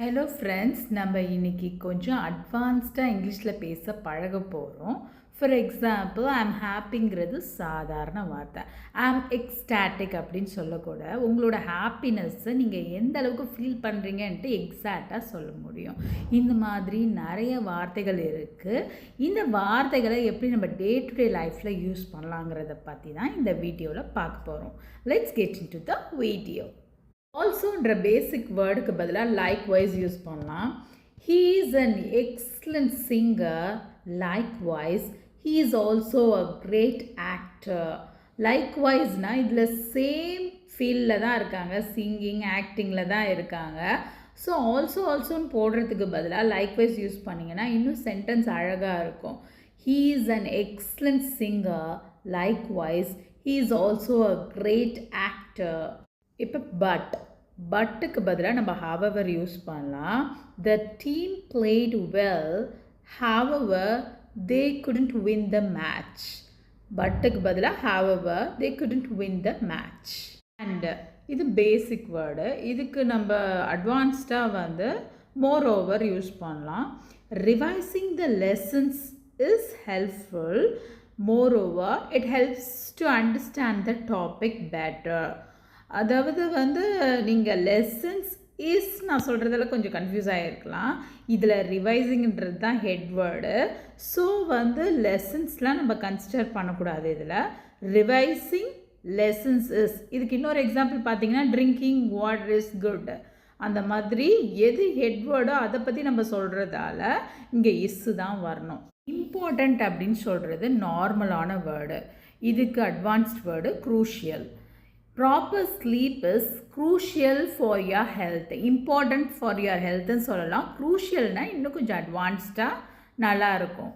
Hello friends, நம்ம இன்னைக்கு கொஞ்சம் அட்வான்ஸ்டாக இங்கிலீஷில் பேச பழக போகிறோம். ஃபார் எக்ஸாம்பிள், ஐம் ஹாப்பிங்கிறது சாதாரண வார்த்தை. ஐம் எக்ஸ்டாட்டிக் அப்படின்னு சொல்லக்கூட உங்களோட ஹாப்பினஸ்ஸை நீங்கள் எந்த அளவுக்கு ஃபீல் பண்ணுறீங்கன்ட்டு எக்ஸாக்டாக சொல்ல முடியும். இந்த மாதிரி நிறைய வார்த்தைகள் இருக்குது. இந்த வார்த்தைகளை எப்படி நம்ம டே டு டே லைஃப்பில் யூஸ் பண்ணலாங்கிறத பற்றி தான் இந்த வீடியோவில் பார்க்க போகிறோம். Let's get into the video. ஆல்சோன்ற பேசிக் வேர்டுக்கு பதிலாக லைக்வைஸ் யூஸ் பண்ணலாம். He is an excellent singer. Likewise he is also a great actor. லைக்வைஸ்னால் இதில் சேம் ஃபீல்டில் தான் இருக்காங்க, சிங்கிங் ஆக்டிங்கில் தான் இருக்காங்க. ஸோ ஆல்சோன்னு போடுறதுக்கு பதிலாக லைக்வைஸ் யூஸ் பண்ணிங்கன்னா இன்னும் சென்டென்ஸ் அழகாக இருக்கும். He is an excellent singer. Likewise he is also a great actor. இப்போ பட்டுக்கு பதிலாக நம்ம ஹாவவர் யூஸ் பண்ணலாம். The team played well, however they couldn't win the match. பட்டுக்கு பதிலாக however they couldn't win the match. And இது basic word. இதுக்கு நம்ம அட்வான்ஸ்டாக வந்து மோர் ஓவர் யூஸ் பண்ணலாம். Revising the lessons is helpful. Moreover it helps to understand the topic better. அதாவது வந்து நீங்கள் லெசன்ஸ் இஸ் நான் சொல்கிறதில் கொஞ்சம் கன்ஃபியூஸ் ஆகிருக்கலாம். இதில் ரிவைசிங்கிறது தான் ஹெட் வேர்டு. ஸோ வந்து லெசன்ஸ்லாம் நம்ம கன்சிடர் பண்ணக்கூடாது. இதில் ரிவைசிங் லெசன்ஸ் இஸ். இதுக்கு இன்னொரு எக்ஸாம்பிள் பார்த்தீங்கன்னா ட்ரிங்கிங் வாட்டர் இஸ் குட். அந்த மாதிரி எது ஹெட் வேர்டோ அதை பற்றி நம்ம சொல்கிறதால இங்கே இஸ்ஸு தான் வரணும். இம்பார்ட்டண்ட் அப்படின்னு சொல்கிறது நார்மலான வேர்டு. இதுக்கு advanced word crucial. Proper sleep is crucial for your health. Important for your health ன்னு சொல்லலாம். க்ரூஷியல்னால் இன்னும் கொஞ்சம் அட்வான்ஸ்டாக நல்லா இருக்கும்.